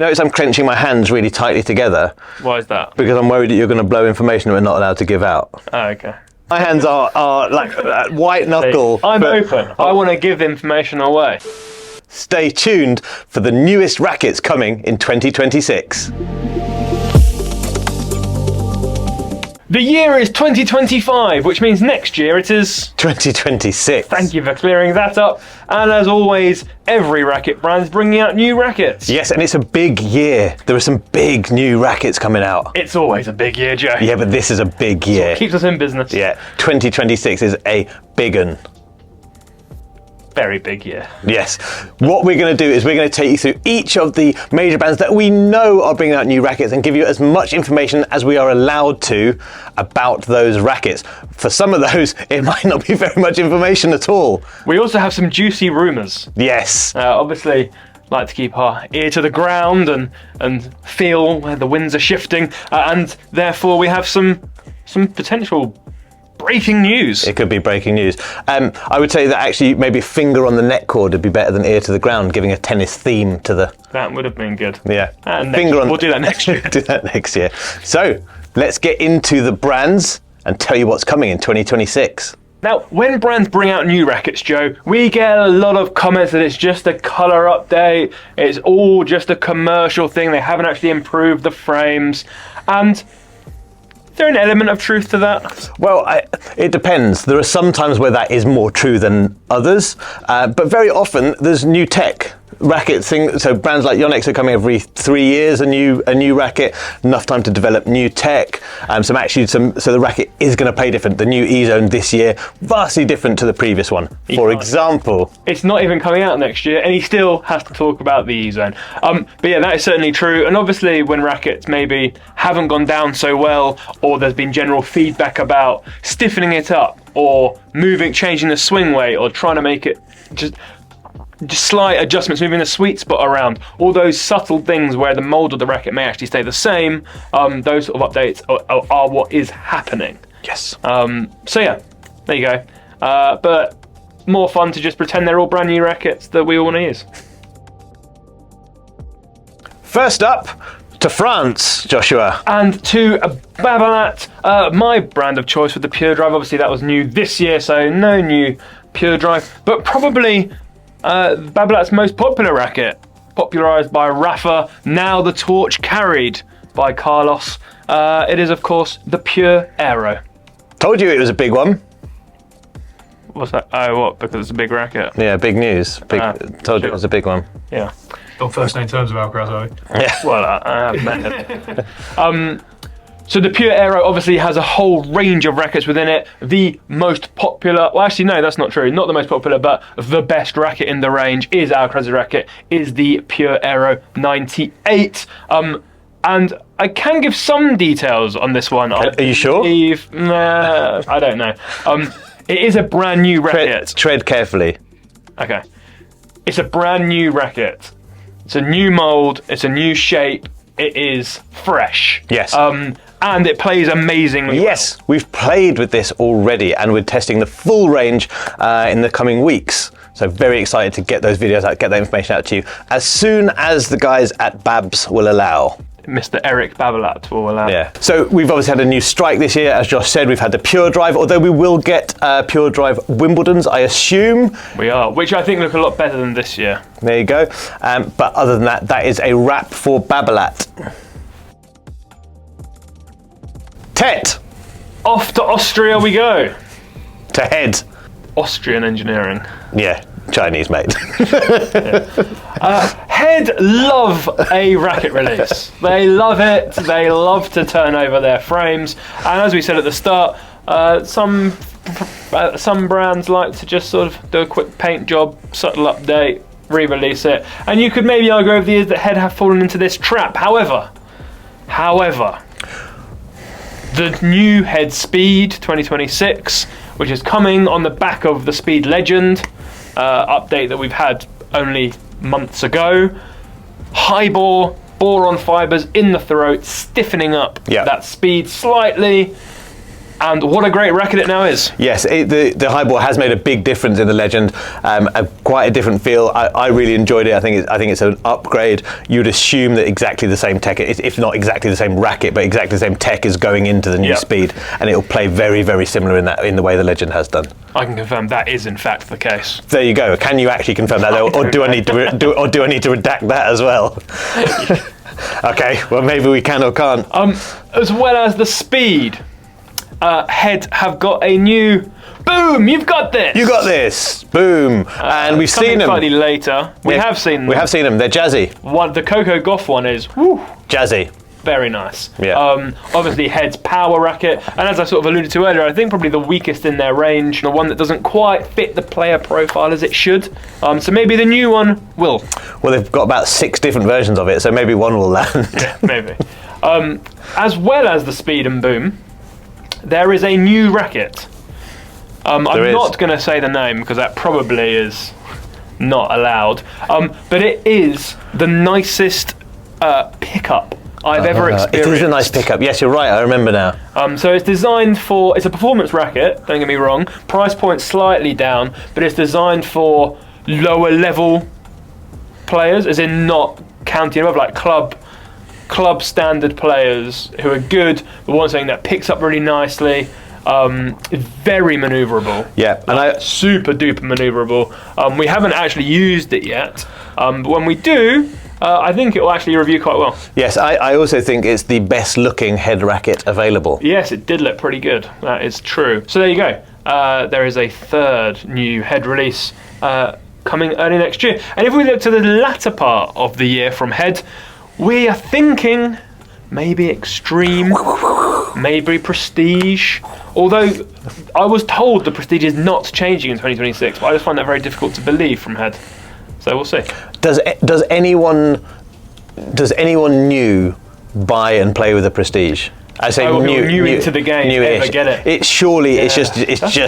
Notice I'm clenching my hands really tightly together. Why is that? Because I'm worried that you're going to blow information that we're not allowed to give out. Oh, okay. My hands are like white knuckle. See, I'm open. I want to give information away. Stay tuned for the newest rackets coming in 2026. The year is 2025, which means next year it is 2026. Thank you for clearing that up. And as always, every racket brand is bringing out new rackets. Yes, and it's a big year. There are some big new rackets coming out. It's always a big year, Joe. Yeah, but this is a big year. Keeps us in business. Yeah, 2026 is a big one. Very big year. Yes. What we're going to do is we're going to take you through each of the major brands that we know are bringing out new rackets and give you as much information as we are allowed to about those rackets. For some of those, it might not be very much information at all. We also have some juicy rumours. Yes. Obviously, like to keep our ear to the ground and feel where the winds are shifting, and therefore we have some potential breaking news. It could be breaking news. I would say that actually maybe finger on the neck cord would be better than ear to the ground, giving a tennis theme to the... That would have been good. Yeah. We'll do that next year. Do that next year. So, let's get into the brands and tell you what's coming in 2026. Now, when brands bring out new rackets, Joe, we get a lot of comments that it's just a colour update, it's all just a commercial thing, they haven't actually improved the frames, and... Is there an element of truth to that? Well, it depends. There are some times where that is more true than others, but very often there's new tech. Racket thing, so brands like Yonex are coming every 3 years, a new racket, enough time to develop new tech. So the racket is going to play different. The new E-Zone this year, vastly different to the previous one. For example, it's not even coming out next year, and he still has to talk about the E-Zone. But yeah, that is certainly true. And obviously, when rackets maybe haven't gone down so well, or there's been general feedback about stiffening it up, or changing the swing weight, or trying to make it just slight adjustments, moving the sweet spot around, all those subtle things where the mold of the racket may actually stay the same, those sort of updates are what is happening. Yes. So yeah, there you go. But more fun to just pretend they're all brand new rackets that we all want to use. First up, to France, Joshua. And to Babolat, my brand of choice with the Pure Drive. Obviously that was new this year, so no new Pure Drive, but probably Babolat's most popular racket, popularised by Rafa, now the torch carried by Carlos. It is, of course, the Pure Aero. Told you it was a big one. What's that? Oh, what? Because it's a big racket? Yeah, big news. Told you it was a big one. Yeah. On first name terms of Alcaraz, are we? Yeah. Well, I have met him. So the Pure Aero obviously has a whole range of rackets within it. The most popular, well actually no, that's not true, not the most popular, but the best racket in the range is Alcaraz's racket, is the Pure Aero 98. And I can give some details on this one. Are you sure? Nah, I don't know. It is a brand new racket. Tread carefully. Okay. It's a brand new racket. It's a new mould, it's a new shape, it is fresh. Yes. And it plays amazingly well. Yes, we've played with this already and we're testing the full range in the coming weeks. So very excited to get those videos out, get that information out to you as soon as the guys at Babs will allow. Mr. Eric Babolat will allow. Yeah. So we've obviously had a new strike this year, as Josh said. We've had the Pure Drive, although we will get Pure Drive Wimbledons, I assume. We are, which I think look a lot better than this year. There you go. But other than that, that is a wrap for Babolat. Tet. Off to Austria we go. To Head. Austrian engineering. Yeah, Chinese mate. Head love a racket release. They love it. They love to turn over their frames. And as we said at the start, some brands like to just sort of do a quick paint job, subtle update, re-release it. And you could maybe argue over the years that Head have fallen into this trap. However, the new Head Speed 2026, which is coming on the back of the Speed Legend update that we've had only months ago. High bore, boron fibres in the throat, stiffening up that speed slightly. Mm-hmm. And what a great racket it now is. Yes, the highball has made a big difference in the Legend. Quite a different feel. I really enjoyed it. I think it's an upgrade. You'd assume that exactly the same tech, if not exactly the same racket, but exactly the same tech is going into the new Speed, and it'll play very, very similar in the way the Legend has done. I can confirm that is in fact the case. There you go. Can you actually confirm that, or do I need to redact that as well? Okay. Well, maybe we can or can't. As well as the Speed, Head have got a new. Boom! You've got this. You got this. Boom! And we've seen them slightly later. We have seen them. We have seen them. They're jazzy. The Coco Goff one is Jazzy. very nice. Yeah. Obviously, Head's power racket, and as I sort of alluded to earlier, I think probably the weakest in their range, the one that doesn't quite fit the player profile as it should. So maybe the new one will. Well, they've got about 6 different versions of it, so maybe one will land. Yeah, maybe. As well as the Speed and Boom, there is a new racket. I'm not going to say the name because that probably is not allowed. But it is the nicest pickup I've ever experienced. It is a nice pickup. Yes, you're right. I remember now. So it's designed for. It's a performance racket. Don't get me wrong. Price point slightly down, but it's designed for lower level players, as in not counting above, like club standard players who are good, but want something that picks up really nicely. Very manoeuvrable. Yeah, and super duper manoeuvrable. We haven't actually used it yet, but when we do, I think it will actually review quite well. Yes, I also think it's the best looking head racket available. Yes, it did look pretty good. That is true. So there you go. There is a third new head release coming early next year. And if we look to the latter part of the year from Head, we are thinking maybe Extreme, maybe Prestige. Although I was told the Prestige is not changing in 2026, but I just find that very difficult to believe from Head. So we'll see. Does anyone new buy and play with the Prestige? I say new into the game, new-ish. Ever get it? It's surely it's just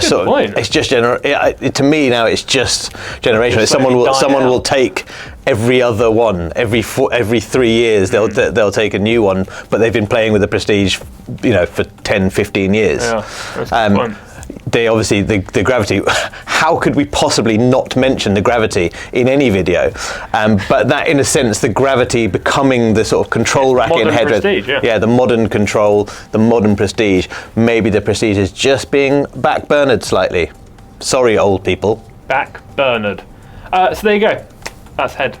sort of, it's just to me now it's just generational. Someone will take every other one every 3 years they'll take a new one, but they've been playing with the Prestige, for 10, 15 years. Yeah, that's a good point. They obviously the gravity. How could we possibly not mention the gravity in any video? But that, in a sense, the gravity becoming the sort of control racket and head. Prestige, yeah, the modern control, the modern Prestige. Maybe the Prestige is just being backburnered slightly. Sorry, old people. Backburnered. So there you go. That's Head.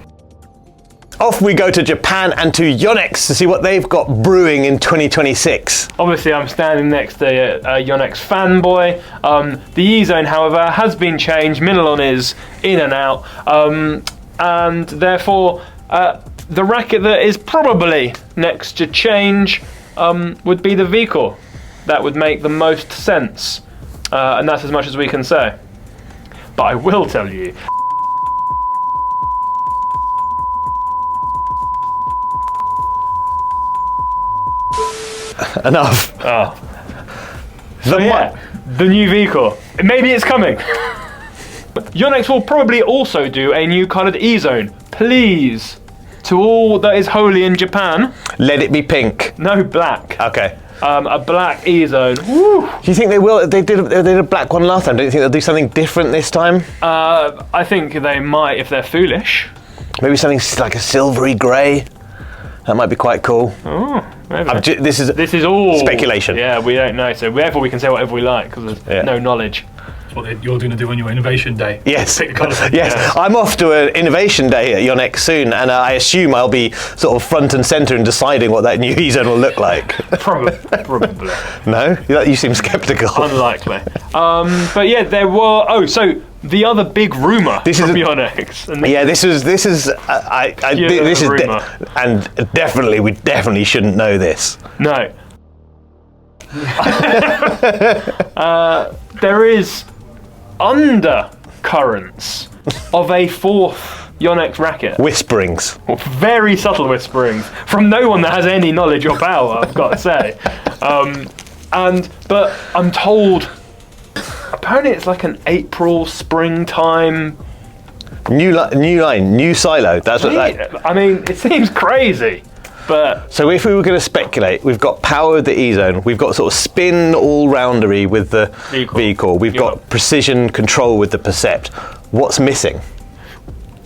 Off we go to Japan and to Yonex to see what they've got brewing in 2026. Obviously, I'm standing next to Yonex fanboy. The E-Zone, however, has been changed. Minilon is in and out. And therefore, the racket that is probably next to change would be the V-Core. That would make the most sense. And that's as much as we can say. But I will tell you... Enough. So the new V-Core. Maybe it's coming. Yonex will probably also do a new coloured E-Zone. Please, to all that is holy in Japan. Let it be pink. No, black. Okay. A black E-Zone. Woo. Do you think they will? They did a black one last time. Don't you think they'll do something different this time? I think they might if they're foolish. Maybe something like a silvery grey. That might be quite cool. Oh, maybe. This is all speculation. Yeah, we don't know. So therefore we can say whatever we like because there's no knowledge. That's what you're going to do on your innovation day. Yes. Pick the colours. Yes. Yeah. I'm off to an innovation day at Yonex soon, and I assume I'll be sort of front and centre in deciding what that new E-Zone will look like. Probably. No? You seem sceptical. Unlikely. But yeah, there were... so the other big rumour from Yonex. This is rumour. And we definitely shouldn't know this. No. There is undercurrents of a fourth Yonex racket. Whisperings. Very subtle whisperings from no one that has any knowledge or power, I've got to say. But I'm told apparently it's like an April springtime new line, new silo. That's what. I mean, it seems crazy. But So if we were going to speculate, we've got power with the E-Zone, we've got sort of spin all-roundery with the vehicle. We've got precision control with the Percept. What's missing?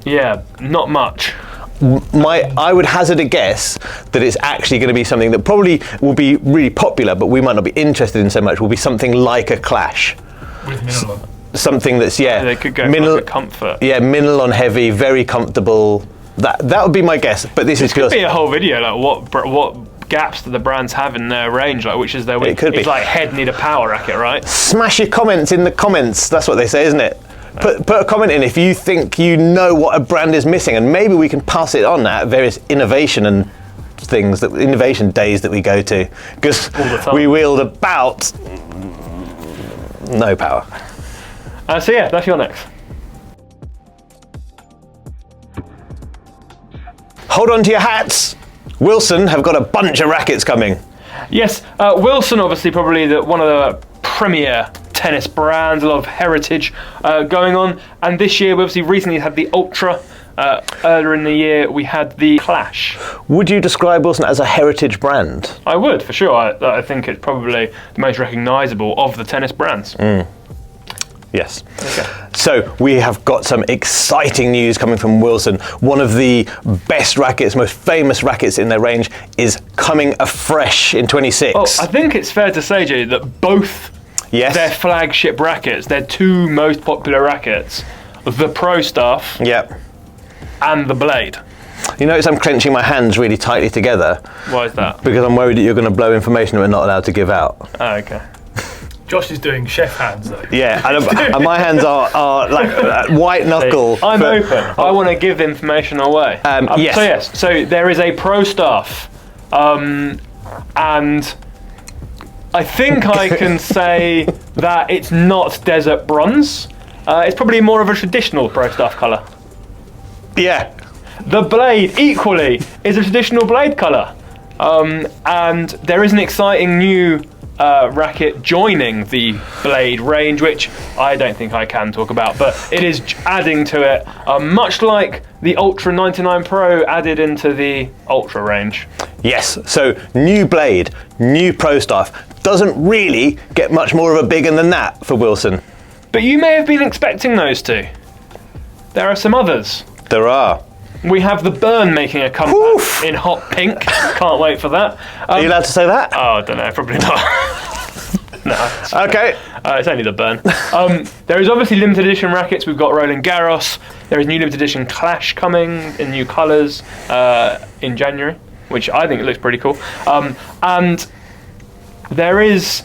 yeah, not much. I would hazard a guess that it's actually going to be something that probably will be really popular, but we might not be interested in so much, will be something like a Clash. With minimal. Something that's, They could go for like a comfort. Yeah, minimal on heavy, very comfortable. That would be my guess, but this is Could just... be a whole video, like what gaps do the brands have in their range, like which is their weak. It could be. It's like head need a power racket, right? Smash your comments in the comments. That's what they say, isn't it? Put a comment in if you think you know what a brand is missing, and maybe we can pass it on at various innovation days that we go to, because we wield about no power. So yeah, that's Yonex. Hold on to your hats. Wilson have got a bunch of rackets coming. Yes, Wilson obviously probably one of the premier tennis brands, a lot of heritage going on, and this year we obviously recently had the Ultra. Earlier in the year we had the Clash. Would you describe Wilson as a heritage brand? I would, for sure. I think it's probably the most recognisable of the tennis brands. Yes. Okay. So we have got some exciting news coming from Wilson. One of the best rackets, most famous rackets in their range is coming afresh in 26. Well, I think it's fair to say, Jay, that both their flagship rackets, their two most popular rackets, the Pro stuff and the Blade. You notice I'm clenching my hands really tightly together. Why is that? Because I'm worried that you're going to blow information that we're not allowed to give out. Oh, okay. Josh is doing chef hands though. Yeah, and my hands are like white knuckle. I'm open. I want to give information away. Yes. So there is a Pro Staff, and I think I can say that it's not desert bronze. It's probably more of a traditional Pro Staff colour. Yeah. The Blade equally is a traditional Blade colour, and there is an exciting new racket joining the Blade range, which I don't think I can talk about, but it is adding to it, much like the Ultra 99 Pro added into the Ultra range. Yes, so new Blade, new Pro Staff. Doesn't really get much more of a big one than that for Wilson. But you may have been expecting those two. There are some others. There are. We have the Burn making a comeback in hot pink. Can't wait for that. Are you allowed to say that? Oh, I don't know, probably not. No. Okay. It's only the Burn. There is obviously limited edition rackets. We've got Roland Garros. There is new limited edition Clash coming in new colours in January, which I think it looks pretty cool. And there is...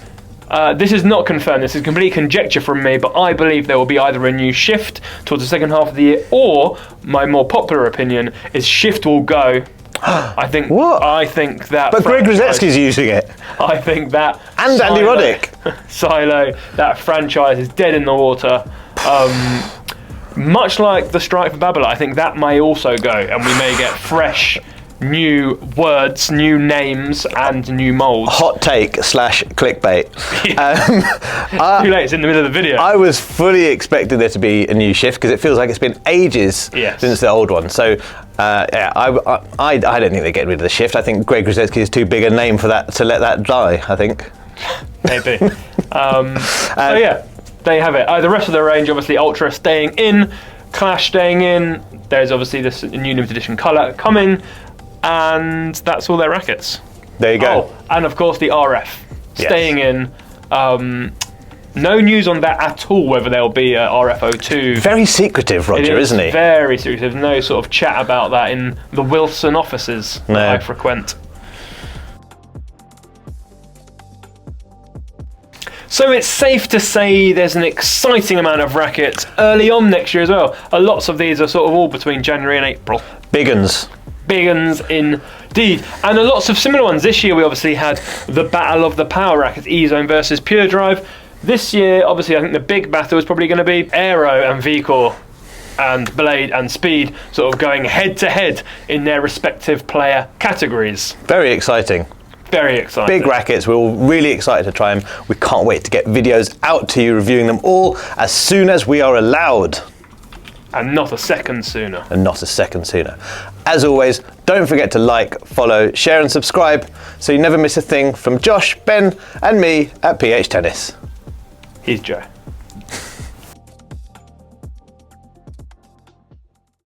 this is not confirmed, this is complete conjecture from me, but I believe there will be either a new Shift towards the second half of the year, or my more popular opinion is Shift will go. I think that... But Greg Rosetsky's using it. I think that... And Andy Roddick. Silo, that franchise is dead in the water. Much like the strike for Babolat, I think that may also go, and we may get fresh... new words, new names, and new moulds. Hot take / clickbait. Too late, it's in the middle of the video. I was fully expecting there to be a new Shift because it feels like it's been ages since the old one. So, I don't think they're getting rid of the Shift. I think Greg Rosetsky is too big a name for that to let that die, I think. Maybe. So yeah, there you have it. The rest of the range, obviously Ultra staying in, Clash staying in, there's obviously this new limited edition colour coming, and that's all their rackets. There you go. Oh, and of course the RF staying in. No news on that at all, whether there'll be a RF02. Very secretive, Roger, isn't he? Very secretive. No sort of chat about that in the Wilson offices that I frequent. So it's safe to say there's an exciting amount of rackets early on next year as well. Lots of these are sort of all between January and April. Big uns. Big uns indeed. And lots of similar ones. This year we obviously had the battle of the power rackets, E-Zone versus Pure Drive. This year, obviously, I think the big battle is probably going to be Aero and V-Core and Blade and Speed sort of going head-to-head in their respective player categories. Very exciting. Very exciting. Big rackets. We're all really excited to try them. We can't wait to get videos out to you reviewing them all as soon as we are allowed. And not a second sooner. And not a second sooner. As always, don't forget to like, follow, share and subscribe so you never miss a thing from Josh, Ben and me at PH Tennis. Here's Joe.